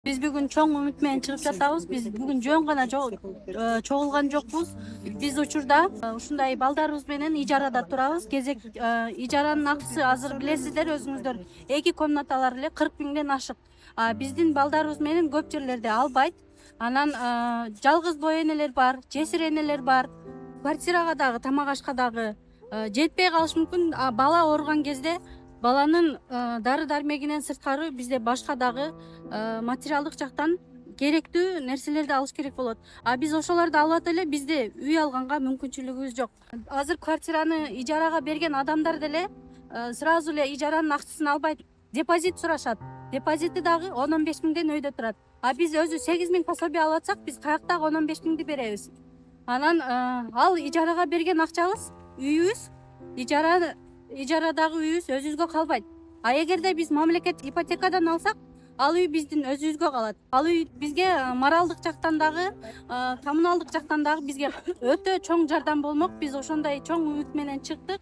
Биз бүгүн чоң үмүт менен чыгып жатабыз. Биз бүгүн жөн гана чогулган жокпуз. Биз учурда ушундай балдарыбыз менен ижарада турабыз. Кезек ижаранын акысы азыр билесиздер өзүңүздөр 2 комнаталар эле 40 миңден ашык. Биздин балдарыбыз менен көп жерлерде албайт. Анан жалгыз бой энелер бар, жесир энелер бар. Квартирага дагы, тамак ашка дагы жетпей калышы мүмкүн. Бала ооруган кезде баланын дары дармегинен сырткары бизде башка дагы материалдык жактан керектүү нерселерди алыш керек болот. Биз ошолорду алат эле, бизде үй алганга мүмкүнчүлүгүбүз жок. Азыр квартираны ижарага берген адамдар деле сразу эле ижаранын акчасын албайт, депозит сурашат. Депозити дагы 10-15 миңден өйдө турат. Биз өзү 8 миң пособие алып атсак, биз каяктагы 10-15 миңди беребиз. Анан ал ижарага берген акчабыз, үйүбүз, ижарадагы үйүбүз өзүбүзгө калбайт. Эгерде биз мамлекет ипотекадан алсак, ал үй биздин өзүбүзгө калат. Ал үй бизге моралдык жактан дагы, коммуналдык жактан дагы бизге өтө чоң жардам болмок. Биз ошондой чоң үмүт менен чыктык.